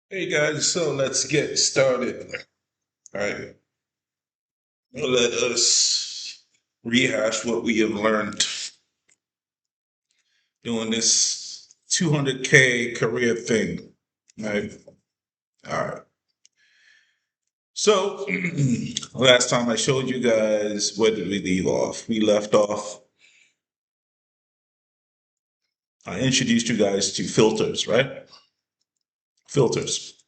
Hey guys, so let's get started. All right, let us rehash what we have learned doing this 200K career thing. All right, all right. So last time I showed you guys, where did we leave off? We left off. I introduced you guys to filters, right? Filters.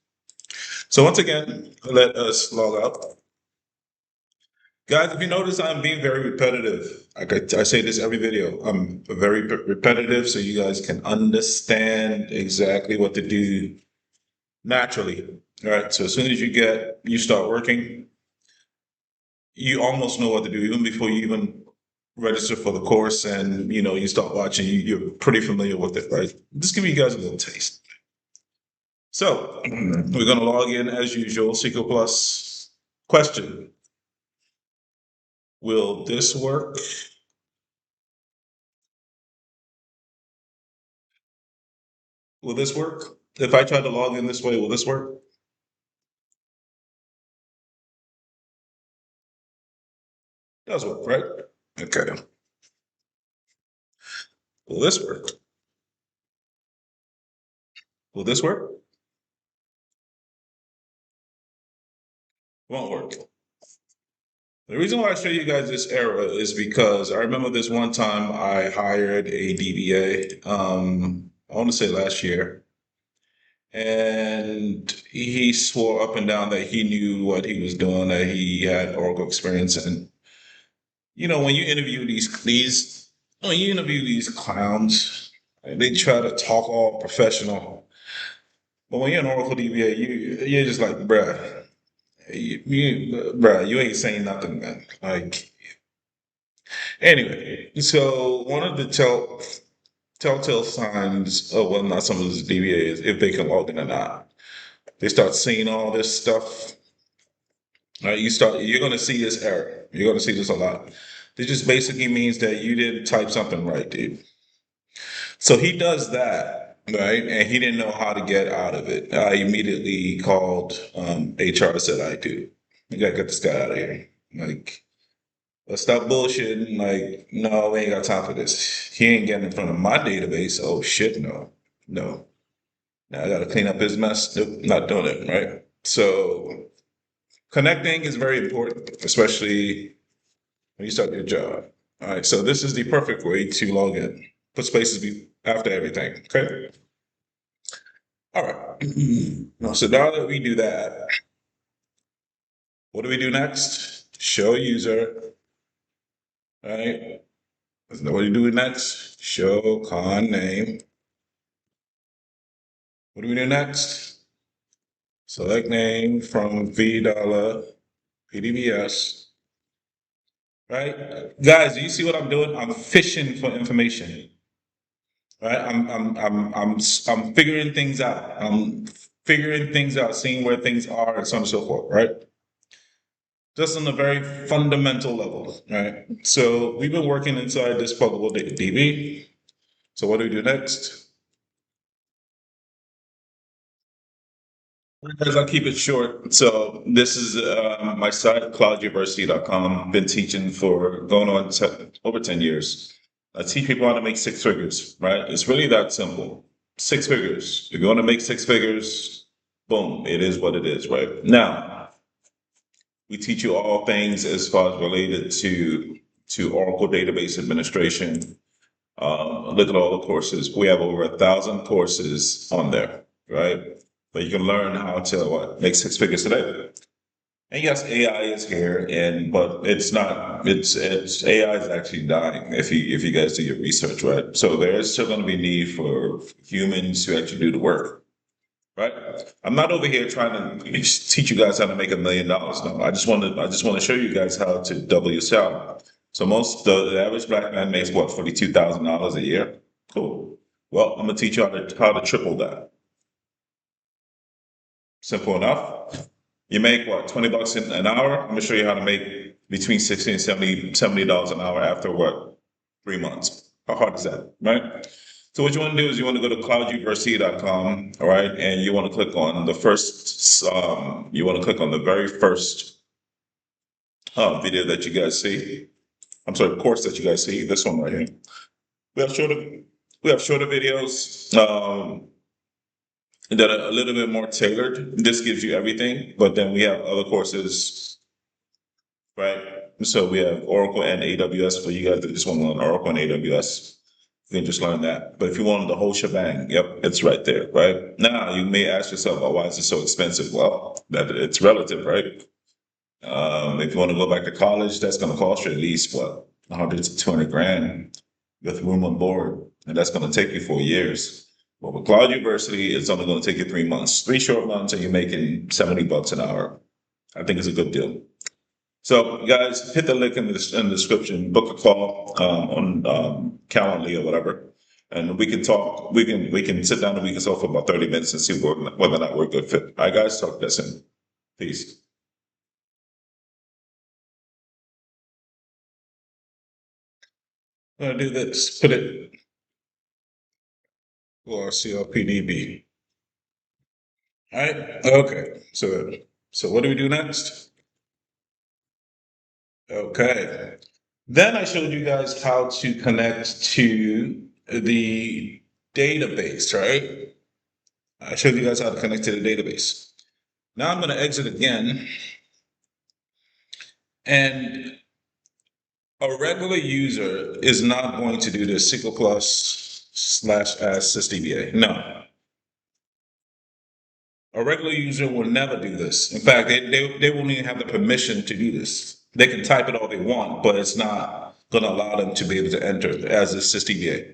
So once again, let us log out. Guys, if you notice, I'm being very repetitive. I say this every video. I'm very repetitive so you guys can understand exactly what to do naturally. All right. So as soon as you start working, you almost know what to do even before you even register for the course and you start watching, you're pretty familiar with it, right? Just give you guys a little taste. So we're gonna log in as usual, SQL Plus. Question. Will this work? Will this work? If I try to log in this way, will this work? Does work, right? Okay. Will this work? Will this work? Won't work. The reason why I show you guys this error is because I remember this one time I hired a DBA, I want to say last year, and he swore up and down that he knew what he was doing, that he had Oracle experience. And when you interview when you interview these clowns, they try to talk all professional. But when you're an Oracle DBA, you're just like, bruh, bruh, you ain't saying nothing, man. Like, anyway, so one of the telltale signs of whether or not someone's DBA is if they can log in or not. They start seeing all this stuff. Right? You're going to see this error. You're going to see this a lot. This just basically means that you didn't type something right, dude. So he does that, right? And he didn't know how to get out of it. I immediately called HR, said, I do. You gotta get this guy out of here. Like, let's stop bullshitting. Like, no, we ain't got time for this. He ain't getting in front of my database. Oh shit, no. No. Now I gotta clean up his mess. Nope, not doing it, right? So connecting is very important, especially when you start your job. All right, so this is the perfect way to log in. Put spaces after everything. Okay. All right. So now that we do that, what do we do next? Show user. All right. What do we do next? Show con name. What do we do next? Select name from V dollar PDBS. Right, guys. Do you see what I'm doing? I'm fishing for information. Right. I'm figuring things out. I'm figuring things out, seeing where things are, and so on and so forth. Right. Just on a very fundamental level, right? So we've been working inside this pluggable DB. So what do we do next? Guys, I'll keep it short. So this is my site, clouduniversity.com. Been teaching for going on over 10 years. I teach people how to make six figures, right? It's really that simple. Six figures. If you want to make six figures, boom, it is what it is, right? Now, we teach you all things as far as related to Oracle database administration. Look at all the courses. We have over 1,000 courses on there, right? But you can learn how to make six figures today. And yes, AI is here, but it's not. It's AI is actually dying. If you guys do your research, right? So there's still going to be need for humans to actually do the work, right? I'm not over here trying to teach you guys how to make $1 million. No, I just want to show you guys how to double your salary. So the average black man makes what, $42,000 a year. Cool. Well, I'm gonna teach you how to triple that. Simple enough. You make what, $20 an hour? I'm gonna show you how to make between 60 and $70 an hour after what, 3 months. How hard is that, right? So what you want to do is you want to go to clouduniversity.com, all right, and you want to click on the first. You want to click on the very first video that you guys see. I'm sorry, course that you guys see. This one right here. We have shorter. We have shorter videos that are a little bit more tailored. This gives you everything, but then we have other courses, right? So we have Oracle and AWS for you guys that just want to learn Oracle and AWS. You can just learn that. But if you want the whole shebang, yep, it's right there, right? Now you may ask yourself, oh, why is it so expensive? Well, that it's relative, right? If you want to go back to college, that's going to cost you at least what 100 to 200 grand with room and board, and that's going to take you 4 years. But with Cloud University, it's only going to take you 3 months, 3 short months, and you're making $70 an hour. I think it's a good deal. So, guys, hit the link in the description. Book a call on Calendly or whatever, and we can talk. We can sit down and we can talk for about 30 minutes and see whether or not we're a good fit. All right, guys, talk to us soon. Peace. I'm gonna do this. Put it for CLPDB. All right. Okay. So what do we do next? Okay. Then I showed you guys how to connect to the database, right? I showed you guys how to connect to the database. Now I'm going to exit again. And a regular user is not going to do this SQL plus / as sysdba. No. A regular user will never do this. In fact, they won't even have the permission to do this. They can type it all they want, but it's not going to allow them to be able to enter as a sysdba.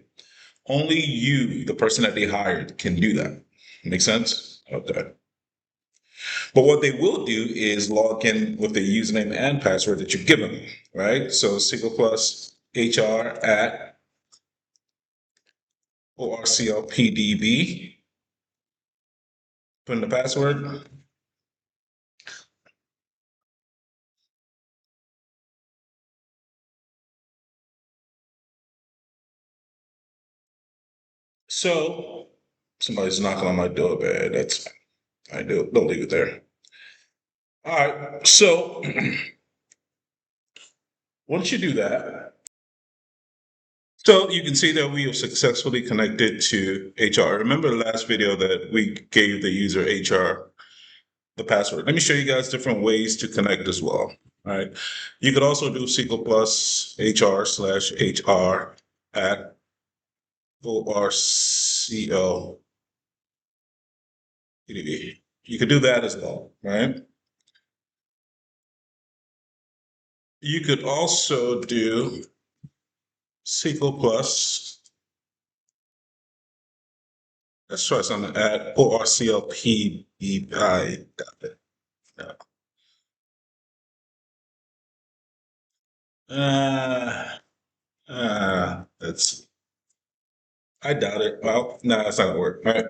Only you, the person that they hired, can do that. Make sense? Okay. But what they will do is log in with the username and password that you've given them, right? So SQL plus HR at ORCLPDB. Put in the password. So somebody's knocking on my door, man. That's I do. Don't leave it there. All right. So once you do that, so you can see that we have successfully connected to HR. Remember the last video that we gave the user HR the password. Let me show you guys different ways to connect as well. All right. You could also do SQL plus HR / HR at ORCL. You could do that as well, right? You could also do SQL plus, let's try something at ORCLPDB. Got it. That's, I doubt it. Well, no, that's not gonna work. All right.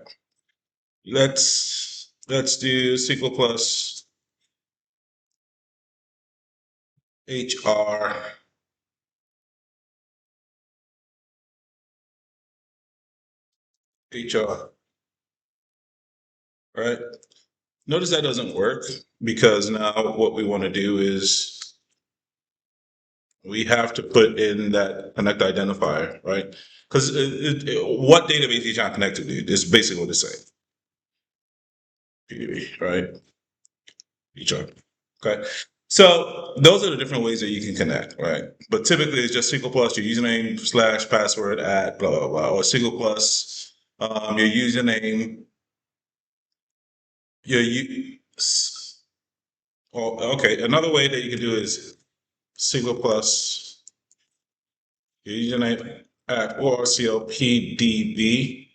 Let's do SQL plus HR HR, right? Notice that doesn't work because now what we want to do is we have to put in that connect identifier, right? Because what database are you trying to connect to, dude? It's basically what it's saying. PDB, right? HR. Okay. So those are the different ways that you can connect, right? But typically it's just SQL plus your username / password at blah blah blah, or SQL plus your username, your okay. Another way that you can do is SQL plus your username at ORCLPDB,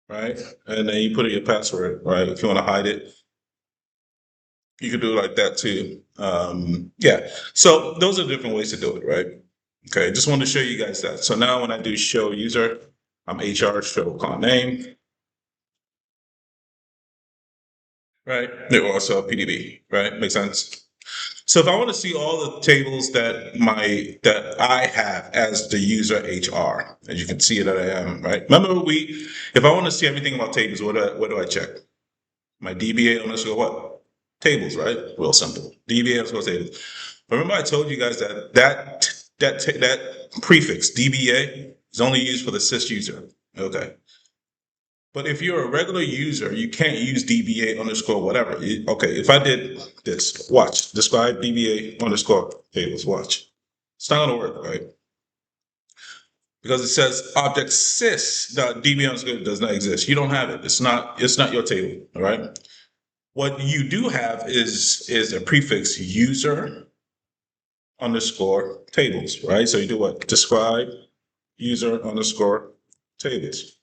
right? And then you put in your password, right? If you want to hide it, you can do it like that too. Yeah. So those are different ways to do it, right? Okay. Just wanted to show you guys that. So now when I do show user, I'm HR, show client name, right? They also PDB, right? Makes sense. So if I want to see all the tables that I have as the user HR, as you can see that I am, right? Remember if I want to see everything about tables, what do I check? My DBA underscore what? Tables, right? Real simple. DBA underscore tables. Remember I told you guys that prefix DBA is only used for the sys user. Okay. But if you're a regular user, you can't use DBA underscore whatever. Okay, if I did this, watch, describe DBA underscore tables, watch. It's not gonna work, right? Because it says object sys.dba underscore does not exist. You don't have it. It's not your table, all right? What you do have is a prefix user underscore tables, right? So you do what? Describe user underscore tables.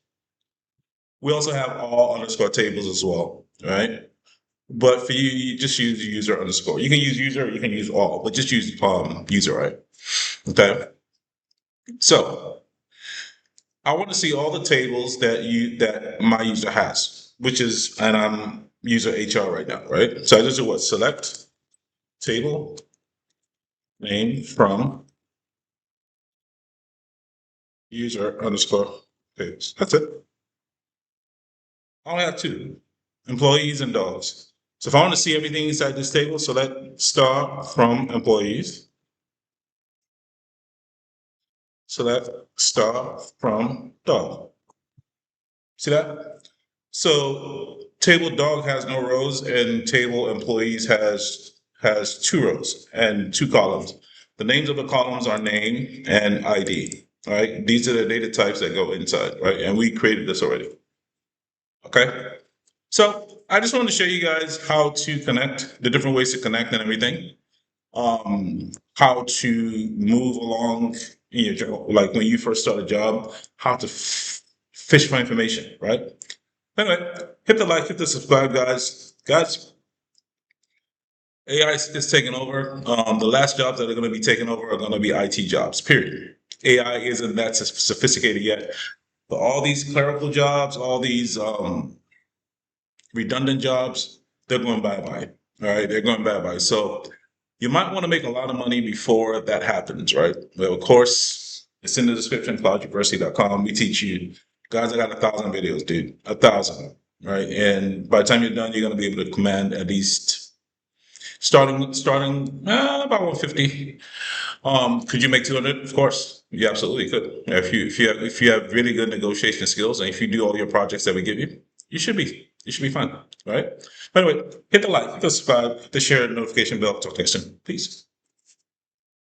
We also have all underscore tables as well, right? But for you, you just use user underscore. You can use user, you can use all, but just use user, right? Okay. So I want to see all the tables that my user has, and I'm user HR right now, right? So I just do what? Select table name from user underscore tables. That's it. I only have two, employees and dogs. So if I want to see everything inside this table, select star from employees. Select star from dog. See that? So table dog has no rows, and table employees has two rows and two columns. The names of the columns are name and ID. All right, these are the data types that go inside, right? And we created this already. Okay. So I just wanted to show you guys how to connect, the different ways to connect and everything. How to move along in your job, like when you first start a job, how to fish for information, right? Anyway, hit the like, hit the subscribe, guys. Guys, AI is taking over. The last jobs that are going to be taken over are going to be IT jobs, period. AI isn't that sophisticated yet. But all these clerical jobs, all these redundant jobs, they're going bye-bye. All right, they're going bye-bye. So you might want to make a lot of money before that happens, right? Well, of course, it's in the description, clouduniversity.com. We teach you. Guys, I got 1,000 videos, dude. 1,000, right? And by the time you're done, you're going to be able to command at least starting about 150. Could you make 200? Of course, you absolutely could. If you have really good negotiation skills, and if you do all your projects that we give you, you should be fine, right? By the way, hit the like, hit the subscribe, hit the share, notification bell. Talk to you soon. Peace.